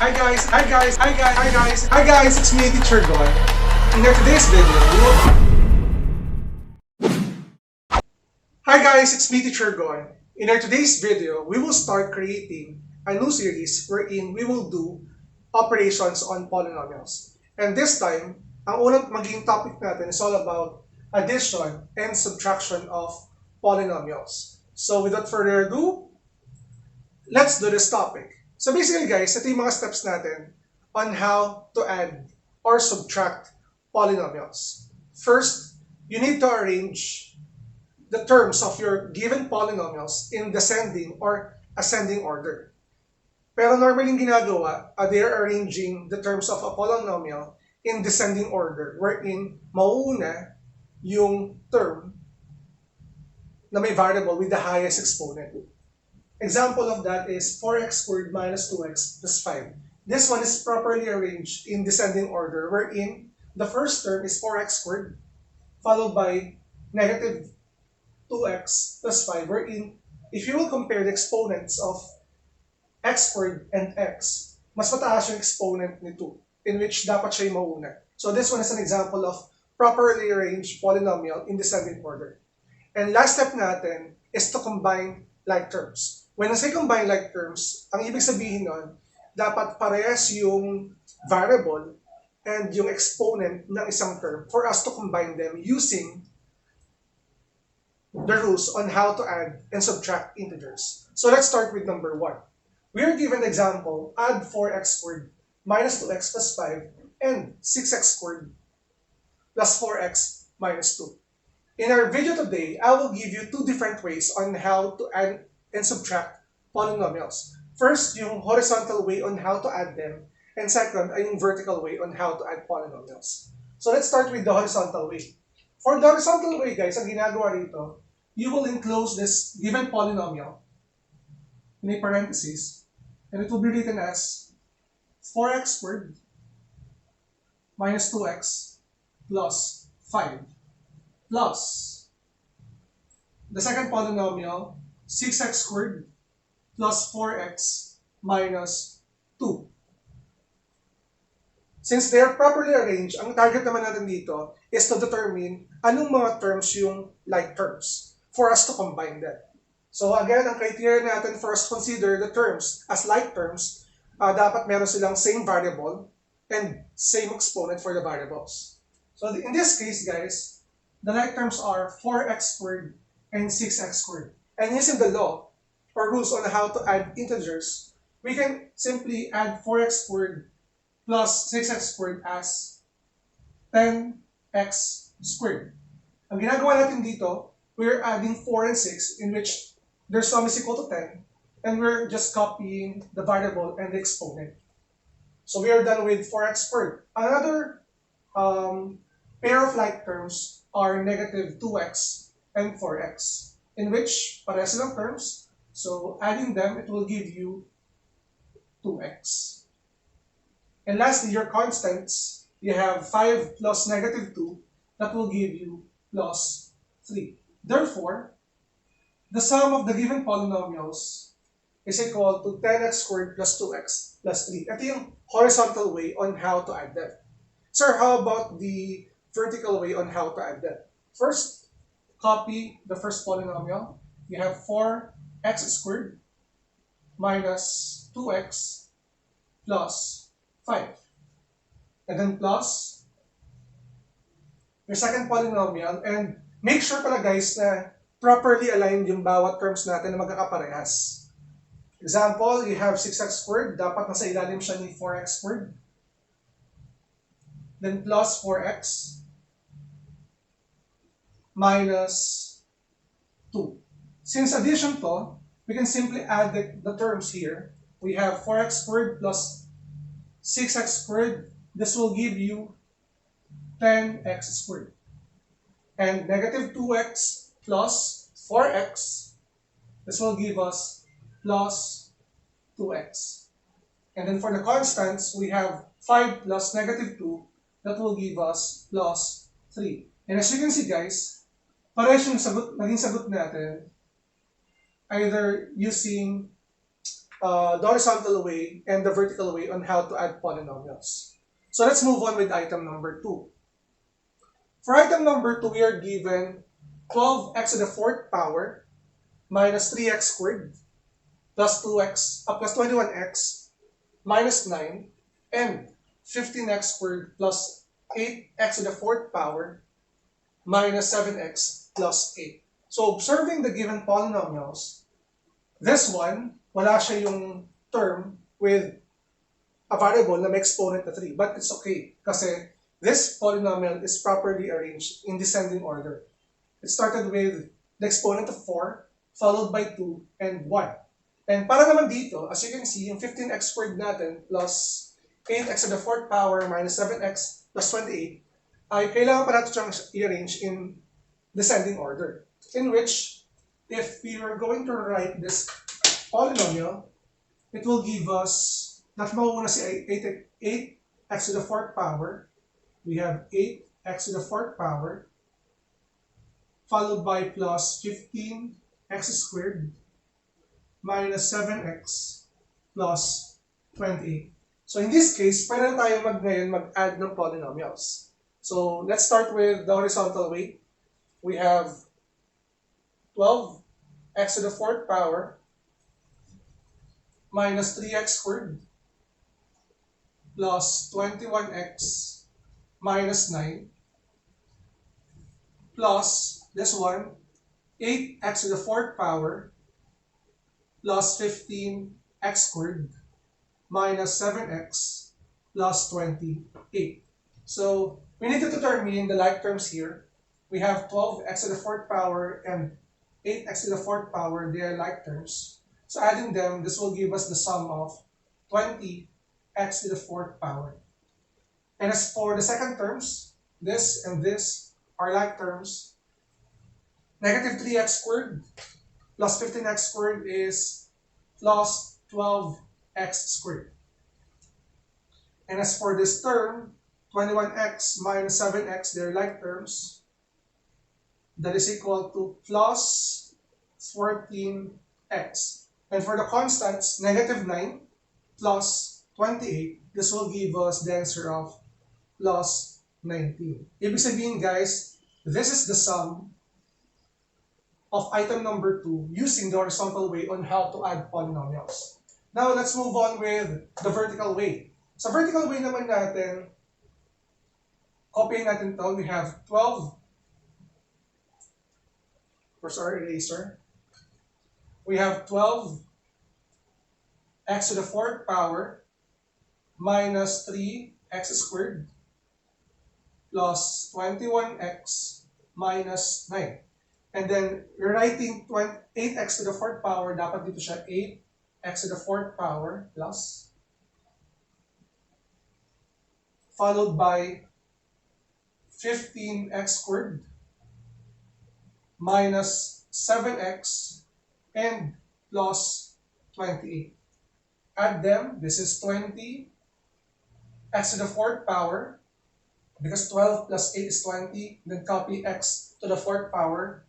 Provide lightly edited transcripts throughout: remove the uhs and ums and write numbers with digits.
It's me, Teacher Gon. In our today's video, we will start creating a new series wherein we will do operations on polynomials. And this time, ang unang magiging topic natin is all about addition and subtraction of polynomials. So without further ado, let's do this topic. So basically guys, ito yung mga steps natin on how to add or subtract polynomials. First, you need to arrange the terms of your given polynomials in descending or ascending order. Pero normally yung ginagawa, they are arranging the terms of a polynomial in descending order, wherein mauuna yung term na may variable with the highest exponent. Example of that is 4x squared minus 2x plus 5. This one is properly arranged in descending order, wherein the first term is 4x squared, followed by negative 2x plus 5, wherein if you will compare the exponents of x squared and x, mas mataas yung exponent ni 2, in which dapat siya yung mauna. So this one is an example of properly arranged polynomial in descending order. And last step natin is to combine like terms. When I say combine like terms, ang ibig sabihin nun, dapat parehas yung variable and yung exponent ng isang term for us to combine them using the rules on how to add and subtract integers. So let's start with number 1. We are given the example, add 4x squared minus 2x plus 5 and 6x squared plus 4x minus 2. In our video today, I will give you two different ways on how to add and subtract polynomials. First, yung horizontal way on how to add them, and second, ay yung vertical way on how to add polynomials. So let's start with the horizontal way. For the horizontal way, guys, ang ginagawa rito, you will enclose this given polynomial in a parenthesis, and it will be written as 4x squared minus 2x plus 5 plus the second polynomial, 6x squared plus 4x minus 2. Since they are properly arranged, ang target naman natin dito is to determine anong mga terms yung like terms for us to combine them. So again, ang criteria natin for us to consider the terms as like terms, dapat meron silang same variable and same exponent for the variables. So in this case, guys, the like terms are 4x squared and 6x squared. And using the law or rules on how to add integers, we can simply add 4x squared plus 6x squared as 10x squared. Ang ginagawa natin dito, we're adding 4 and 6 in which their sum is equal to 10, and we're just copying the variable and the exponent. So we are done with 4x squared. Another pair of like terms are negative 2x and 4x. In which parehas silang terms, so adding them, it will give you 2x. And lastly, your constants, you have 5 plus negative 2, that will give you plus 3. Therefore, the sum of the given polynomials is equal to 10x squared plus 2x plus 3. Ito yung horizontal way on how to add them. Sir, how about the vertical way on how to add them? First, copy the first polynomial. You have 4x squared minus 2x plus 5. And then plus your second polynomial. And make sure pala guys na properly aligned yung bawat terms natin na magkakaparehas. Example, you have 6x squared. Dapat nasa ilalim siya ni 4x squared. Then plus 4x minus 2. Since addition to, we can simply add the terms here. We have 4x squared plus 6x squared. This will give you 10x squared. And negative 2x plus 4x, this will give us plus 2x. And then for the constants, we have 5 plus negative 2, that will give us plus 3. And as you can see guys, parehas yung naging sagot natin either using the horizontal way and the vertical way on how to add polynomials. So let's move on with item number 2. For item number 2, we are given 12x to the fourth power minus 3x squared plus 21x minus 9 and 15x squared plus 8x to the fourth power minus 7x plus 8. So observing the given polynomials, this one, wala siya yung term with a variable na may exponent na 3. But it's okay kasi this polynomial is properly arranged in descending order. It started with the exponent of 4, followed by 2, and 1. And para naman dito, as you can see, yung 15x squared natin plus 8x to the fourth power minus 7x plus 28 ay kailangan pa natin siyang i-arrange in descending order. In which, if we were going to write this polynomial, it will give us, not mauna si 8x to the fourth power. We have 8x to the fourth power, followed by plus 15x squared minus 7x plus 28. So in this case, pwede na tayo ngayon mag-add ng polynomials. So let's start with the horizontal way. We have 12x to the fourth power minus 3x squared plus 21x minus 9 plus this one, 8x to the fourth power plus 15x squared minus 7x plus 28. So we need to determine the like terms here. We have 12x to the fourth power and 8x to the fourth power, they are like terms. So adding them, this will give us the sum of 20x to the fourth power. And as for the second terms, this and this are like terms. Negative 3x squared plus 15x squared is plus 12x squared. And as for this term, 21x minus 7x, they're like terms. That is equal to plus 14x. And for the constants, negative 9 plus 28, this will give us the answer of plus 19. Ibig sabihin, guys, this is the sum of item number 2 using the horizontal way on how to add polynomials. Now, let's move on with the vertical way. Sa vertical way naman natin, copy natin to, we have 12. Where's our eraser? We have 12x to the fourth power minus 3x squared plus 21x minus 9. And then, we're writing 8x to the fourth power, dapat dito siya 8x to the fourth power plus, followed by 15x squared minus 7x and plus 28. Add them, this is 20x to the fourth power, because 12 plus 8 is 20, then copy x to the fourth power,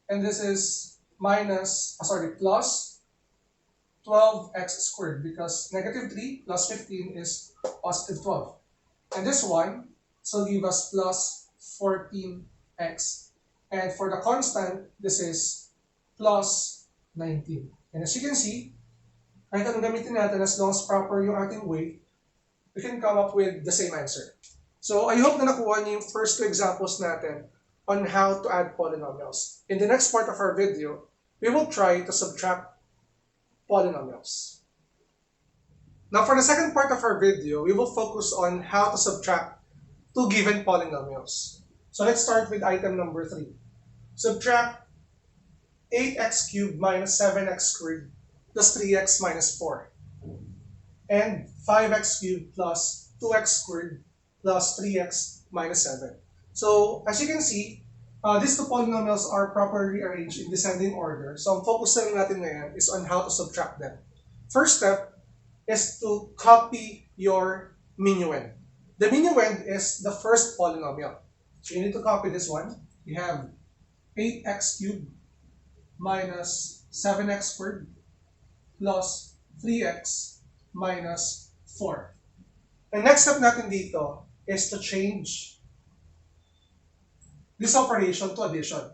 and this is plus 12x squared, because negative 3 plus 15 is positive 12. And this one, will give us plus 14x. And for the constant, this is plus 19. And as you can see, kahit anong gamitin natin, as long as proper yung ating way, we can come up with the same answer. So I hope na nakuha niyo yung first 2 examples natin on how to add polynomials. In the next part of our video, we will try to subtract polynomials. Now for the second part of our video, we will focus on how to subtract 2 given polynomials. So let's start with item number 3. Subtract 8x cubed minus 7x squared plus 3x minus 4. And 5x cubed plus 2x squared plus 3x minus 7. So as you can see, these 2 polynomials are properly arranged in descending order. So ang focus natin ngayon is on how to subtract them. First step is to copy your minuend. The minuend is the first polynomial. So you need to copy this one. You have 8x cubed minus 7x squared plus 3x minus 4. And next step natin dito is to change this operation to addition.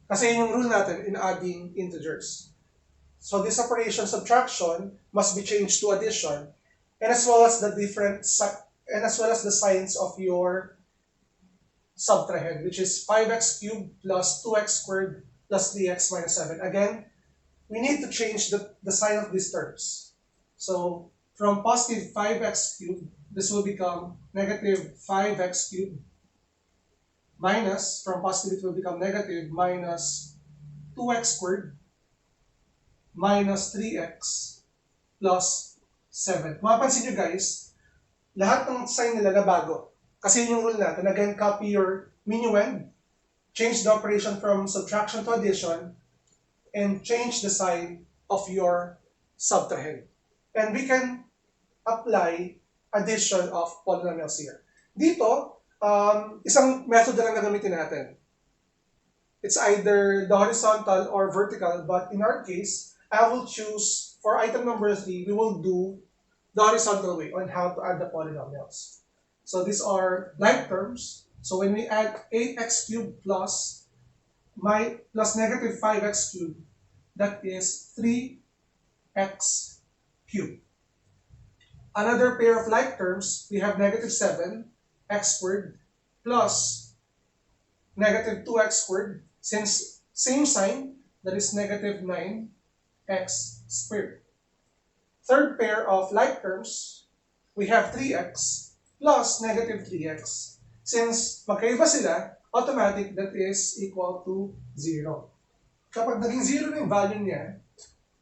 Kasi yun yung rule natin in adding integers. So this operation subtraction must be changed to addition, and as well as the signs of your subtrahend, which is 5x cubed plus 2x squared plus 3x minus 7. Again, we need to change the sign of these terms. So from positive 5x cubed, this will become negative 5x cubed minus, from positive it will become negative minus 2x squared minus 3x plus 7. Mapapansin nyo guys, lahat ng sign nila na bago. Kasi yun yung rule natin. Again, copy your minuend, change the operation from subtraction to addition, and change the sign of your subtrahend. And we can apply addition of polynomials here. Dito, isang method na lang gagamitin natin. It's either the horizontal or vertical, but in our case, I will choose, for item number 3, we will do the horizontal way on how to add the polynomials. So these are like terms. So when we add 8x cubed plus negative 5x cubed, that is 3x cubed. Another pair of like terms, we have negative 7x squared plus negative 2x squared. Since same sign, that is negative 9x squared. Third pair of like terms, we have 3x plus negative 3x. Since magkaiba sila, automatic that is equal to 0. Kapag naging 0 na yung value niya,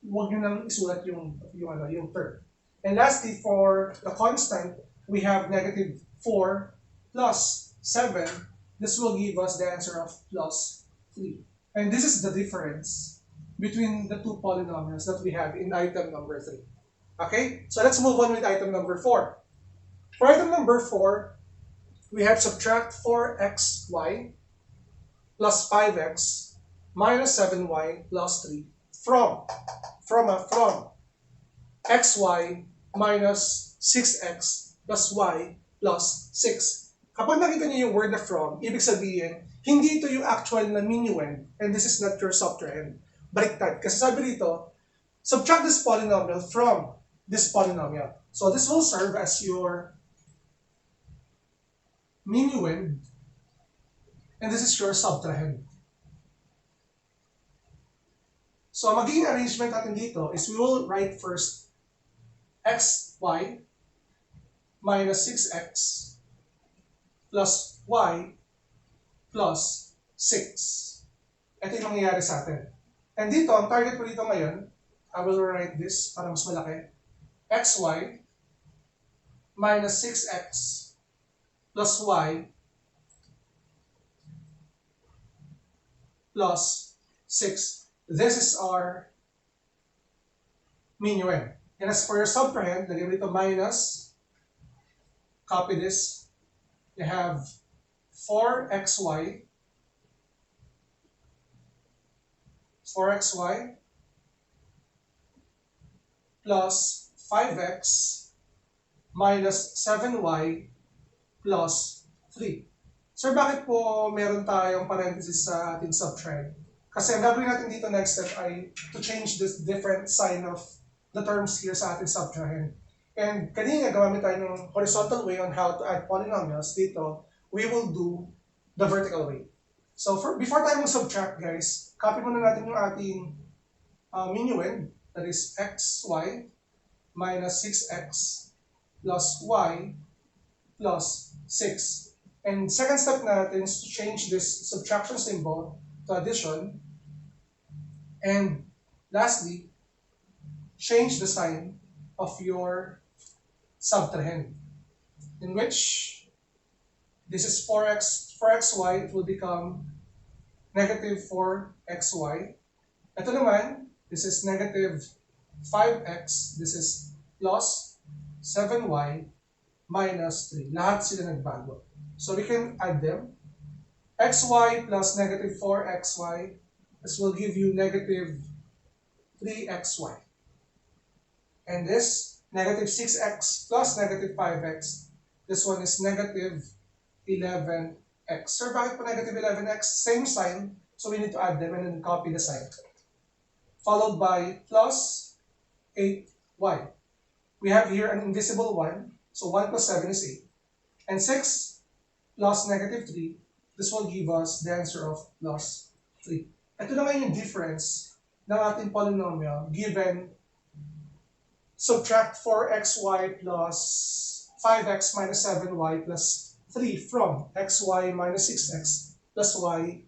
huwag nyo nang isulat yung term. And lastly, for the constant, we have negative 4 plus 7. This will give us the answer of plus 3. And this is the difference between the two polynomials that we have in item number 3. Okay, so let's move on with item number 4. For item number 4, we have subtract 4xy plus 5x minus 7y plus 3 from xy minus 6x plus y plus 6. Kapag nakita niyo yung word na from, ibig sabihin, hindi ito yung actual na minuend, and this is not your subtrahend. Baliktad. Kasi sabi dito, subtract this polynomial from this polynomial. So this will serve as your minuend, and this is your subtrahend. So magiging arrangement natin dito is we will write first xy minus 6x plus y plus 6. Ito yung mangyayari sa atin. And dito, ang target ko dito ngayon, I will write this para mas malaki. Xy minus 6x plus y plus 6. This is our minuend. And as for your subtrahend, lagyan mo dito minus, copy this. You have 4xy plus 5x minus 7y plus 3. Sir, bakit po meron tayong parenthesis sa ating subtrahend? Kasi ang gagawin natin dito next step ay to change this different sign of the terms here sa ating subtrahend. And kanina gamit tayo ng horizontal way on how to add polynomials. Dito, we will do the vertical way. So before tayo mag-subtract, guys, copy muna natin yung ating minuend, that is xy minus 6x plus y plus 6. And second step natin is to change this subtraction symbol to addition. And lastly, change the sign of your subtrahend, in which this is 4xy, it will become negative 4xy. Ito naman, this is negative 5x, this is plus 7y minus 3. Lahat sila nagbago. So we can add them. Xy plus negative 4xy, this will give you negative 3xy. And this, negative 6x plus negative 5x. This one is negative 11x. Sir, bakit po negative 11x? Same sign, so we need to add them and then copy the sign. Followed by plus 8y. We have here an invisible 1, so 1 plus 7 is 8. And 6 plus negative 3, this will give us the answer of plus 3. Ito naman yung difference ng ating polynomial given subtract 4xy plus 5x minus 7y plus 3 from xy minus 6x plus y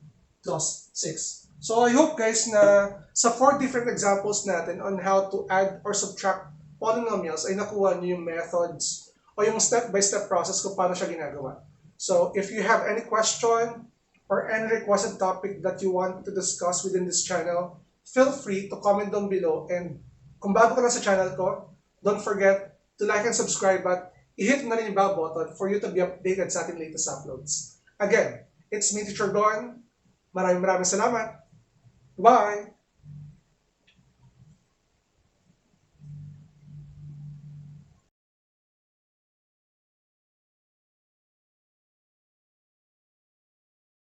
plus 6. So I hope guys na sa 4 different examples natin on how to add or subtract polynomials ay nakuha niyo yung methods o yung step-by-step process kung paano siya ginagawa. So if you have any question or any requested topic that you want to discuss within this channel, feel free to comment down below. And kung bago ka lang sa channel ko, don't forget to like and subscribe at i-hit na rin yung bell button for you to be updated sa ating latest uploads. Again, it's me, Teacher Gon. Maraming salamat. Bye!